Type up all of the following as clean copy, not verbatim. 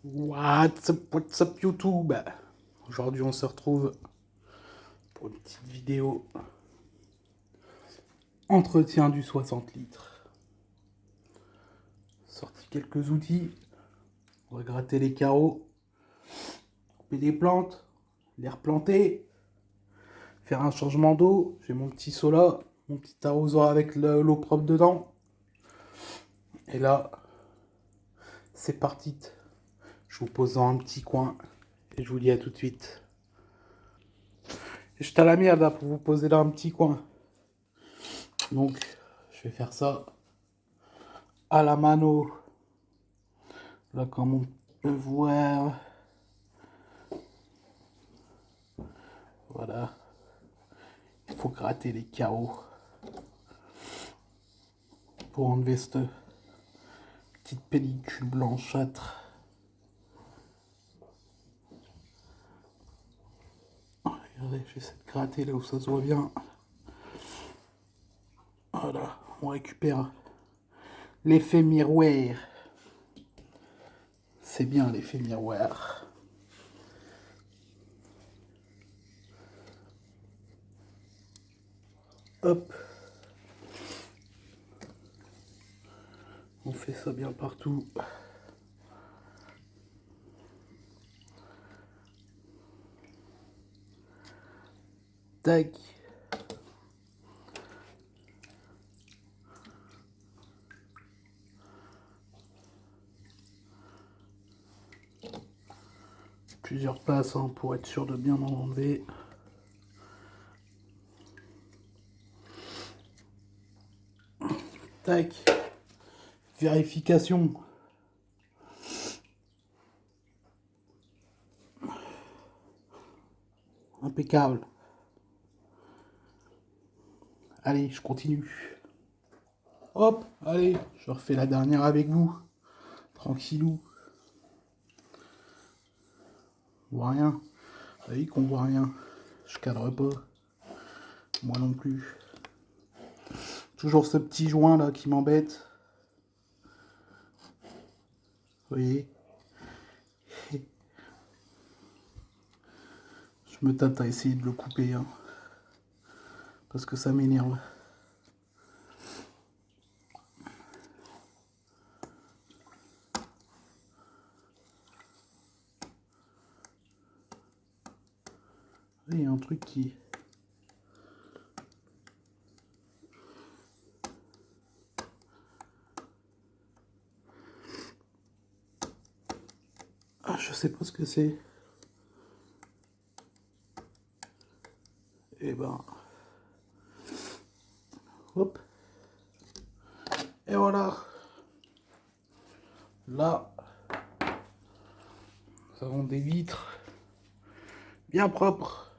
What's up YouTube? Aujourd'hui on se retrouve pour une petite vidéo entretien du 60 litres. Sorti quelques outils, on va gratter les carreaux, couper les plantes, les replanter, faire un changement d'eau. J'ai mon petit seau là, mon petit arrosoir avec l'eau propre dedans. Et là, c'est parti. Je vous pose dans un petit coin et je vous dis à tout de suite. J'étais à la merde là pour vous poser dans un petit coin. Donc, je vais faire ça à la mano. Là, comme on peut voir. Voilà. Il faut gratter les carreaux pour enlever cette petite pellicule blanchâtre. Regardez, j'essaie de gratter là où ça se voit bien. Voilà, on récupère l'effet miroir. C'est bien l'effet miroir. Hop. On fait ça bien partout. Tac. Plusieurs passes hein, pour être sûr de bien en enlever. Tac. Vérification. Impeccable. Allez, je continue. Hop, allez, je refais la dernière avec vous. Tranquillou. On voit rien. Vous voyez qu'on voit rien. Je cadre pas. Moi non plus. Toujours ce petit joint là qui m'embête. Vous voyez. Je me tâte à essayer de le couper. Hein, parce que ça m'énerve. Il y a un truc qui... Ah, je sais pas ce que c'est. Et ben... Hop. Et voilà. Là, nous avons des vitres bien propres.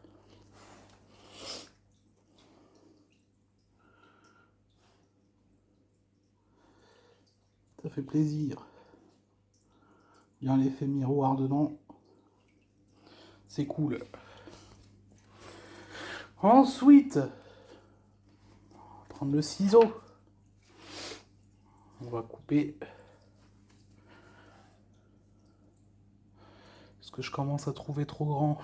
Ça fait plaisir. Bien l'effet miroir dedans. C'est cool. Ensuite, on va prendre le ciseau. On va couper. Parce que je commence à trouver trop grand.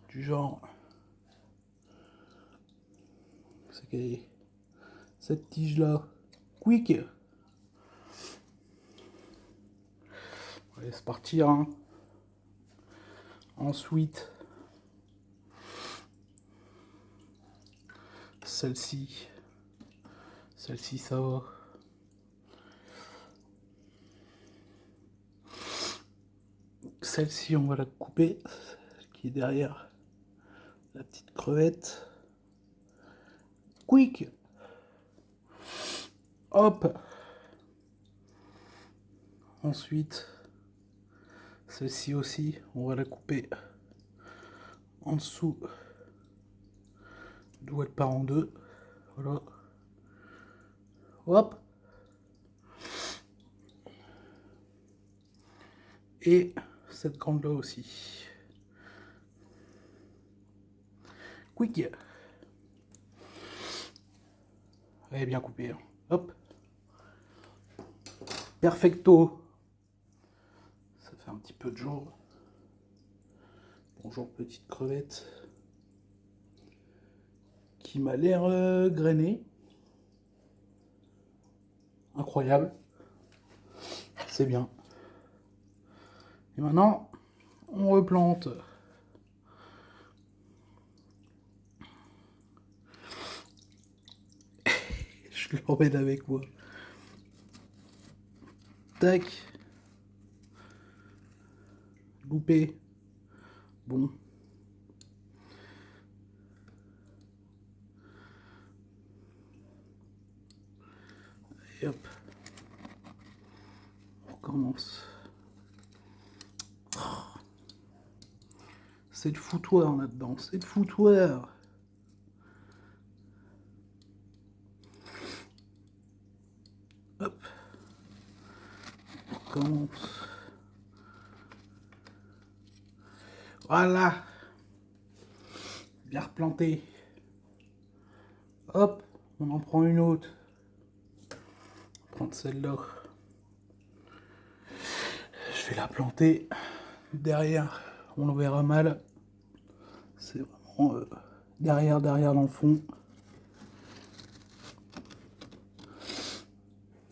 Du genre... C'est que cette tige là. Quick. On laisse partir. Hein. Ensuite, celle-ci. Celle-ci, ça va. Celle-ci, on va la couper. Celle qui est derrière la petite crevette. Quick. Hop. Ensuite, celle-ci aussi, on va la couper en dessous d'où elle part en deux. Voilà. Hop. Et cette grande là aussi. Quick. Elle est bien coupée. Hein. Hop. Perfecto. peu de jour. Bonjour petite crevette. Qui m'a l'air grainée. Incroyable. C'est bien. Et maintenant, on replante. Je l'emmène avec moi. Tac. Loupé. Bon. Et hop. On recommence. C'est le foutoir là-dedans. C'est le foutoir. Hop. On recommence. Voilà. Bien replanté. Hop. On en prend une autre. On va prendre celle-là. Je vais la planter derrière. On le verra mal. C'est vraiment derrière dans le fond.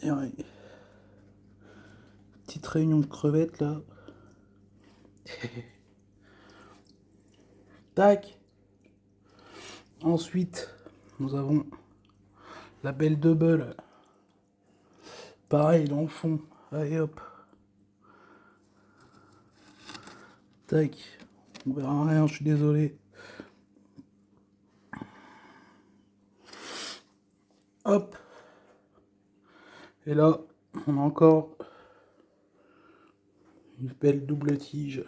Et ouais. Petite réunion de crevettes là. Tac. Ensuite, nous avons la belle double. Pareil dans le fond. Allez hop. Tac. On verra rien, je suis désolé. Hop. Et là, on a encore une belle double tige.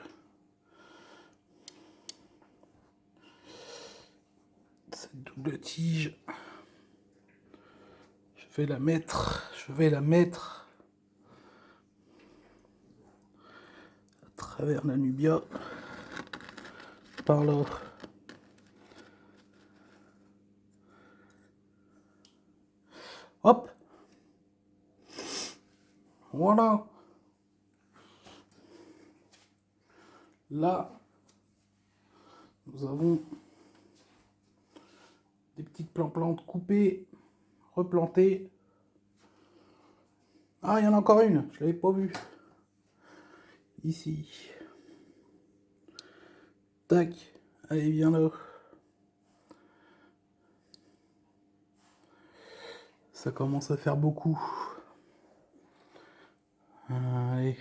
Cette double tige, je vais la mettre à travers la nubia, par là. Hop. Voilà. Là, nous avons des petites plantes coupées, replantées. Ah, il y en a encore une, je l'avais pas vue. Ici. Tac. Allez, viens là. Ça commence à faire beaucoup. Allez.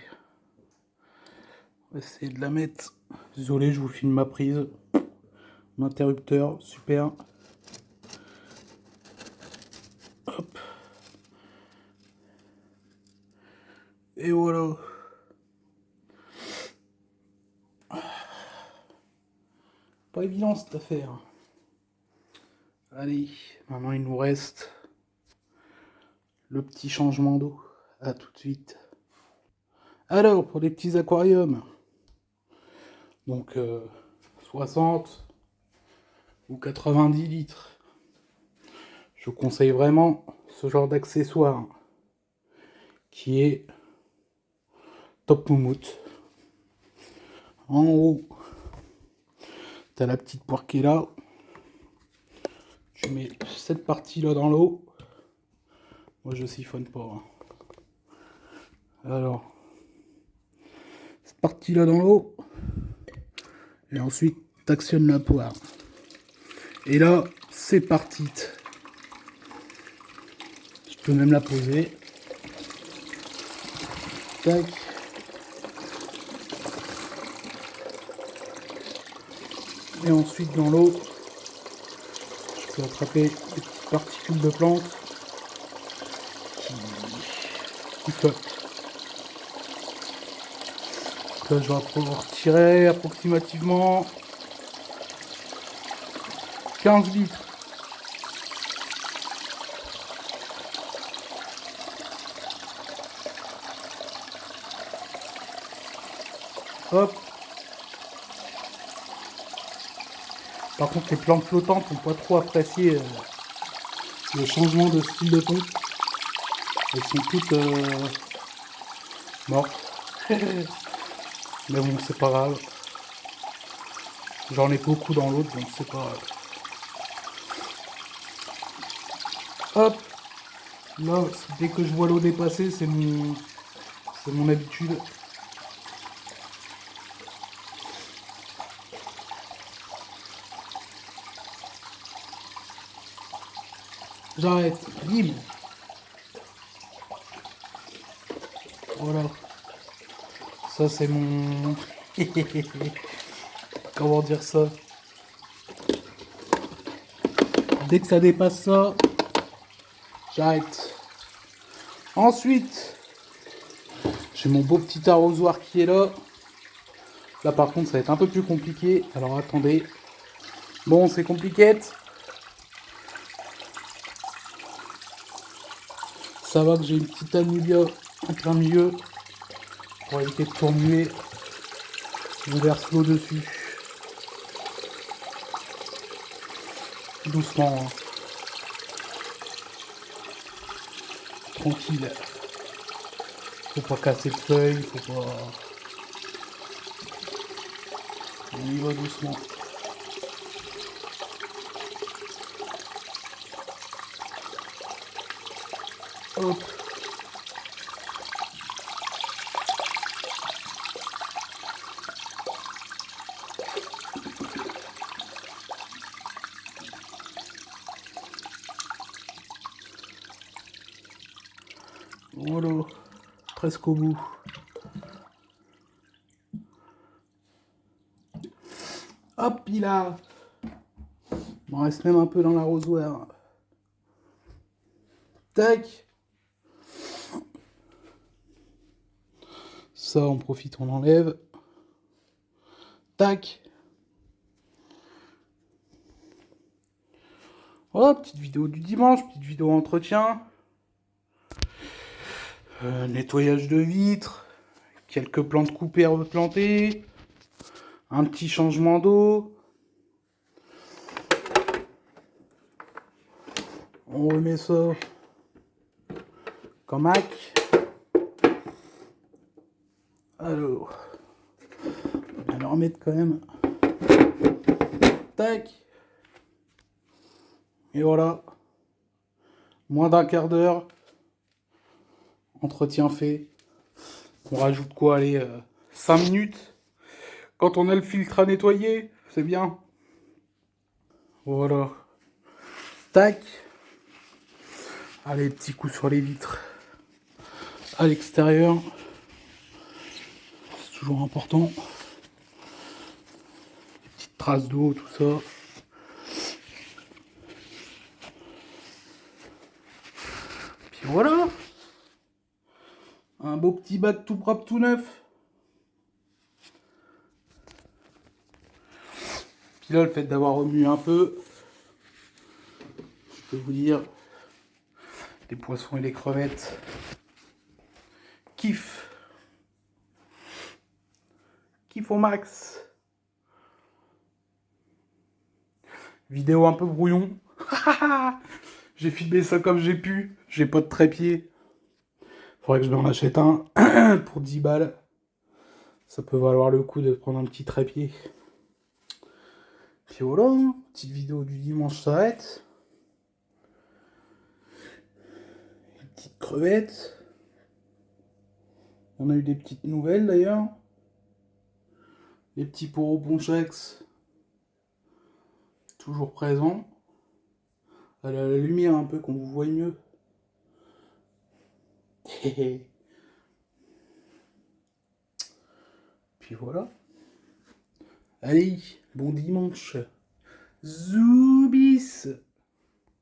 On va essayer de la mettre. Désolé, je vous filme ma prise. Mon interrupteur, super. Hop. Et voilà. Pas évident cette affaire. Allez, maintenant il nous reste le petit changement d'eau. À tout de suite. Alors, pour les petits aquariums. Donc, 60 ou 90 litres. Je vous conseille vraiment ce genre d'accessoire qui est top moumoute. En haut, t'as la petite poire qui est là. Tu mets cette partie là dans l'eau. Moi je siphonne pas. Hein. Alors, cette partie là dans l'eau. Et ensuite, t'actionnes la poire. Et là, c'est parti. Je peux même la poser. Tac. Et ensuite, dans l'eau, je peux attraper des petites particules de plantes qui flottent. Là, je vais pouvoir retirer approximativement 15 litres. Hop. Par contre, les plantes flottantes n'ont pas trop apprécié le changement de style de pompe. Elles sont toutes mortes. Mais bon, c'est pas grave. J'en ai beaucoup dans l'autre, donc c'est pas grave. Hop. Là, dès que je vois l'eau dépasser, c'est mon habitude. J'arrête. Bim. Voilà. Ça, c'est mon... Comment dire ça? Dès que ça dépasse ça, j'arrête. Ensuite, j'ai mon beau petit arrosoir qui est là. Là, par contre, ça va être un peu plus compliqué. Alors, attendez. Bon, c'est compliqué. Ça va que j'ai une petite anulia en plein milieu. Pour éviter de tourner. Je verse l'eau dessus. Doucement. Hein. Tranquille. Faut pas casser de feuilles. Faut pas... On y va doucement. Hop. Voilà. Presque au bout. Hop, il a. Il m'en reste même un peu dans l'arrosoir. Tac. Ça, on profite, on enlève. Tac. Oh, petite vidéo du dimanche, petite vidéo entretien. Nettoyage de vitres. Quelques plantes coupées, replantées. Un petit changement d'eau. On remet ça comme hack. Alors, on va bien le remettre quand même. Tac. Et voilà. Moins d'un quart d'heure. Entretien fait. On rajoute quoi? Allez, 5 minutes. Quand on a le filtre à nettoyer, c'est bien. Voilà. Tac. Allez, petit coup sur les vitres. À l'extérieur. C'est toujours important. Les petites traces d'eau, tout ça. Puis voilà. Un beau petit bac tout propre, tout neuf. Puis là, le fait d'avoir remué un peu, je peux vous dire, les poissons et les crevettes kiff au max. Vidéo un peu brouillon. J'ai filmé ça comme j'ai pu. J'ai pas de trépied. Faudrait que je m'en achète un pour 10 balles. Ça peut valoir le coup de prendre un petit trépied. Puis voilà, petite vidéo du dimanche s'arrête. Une petite crevette. On a eu des petites nouvelles d'ailleurs. Les petits poros ponchex. Toujours présents. À la lumière un peu qu'on vous voit mieux. Puis voilà. Allez, bon dimanche. Zoubis.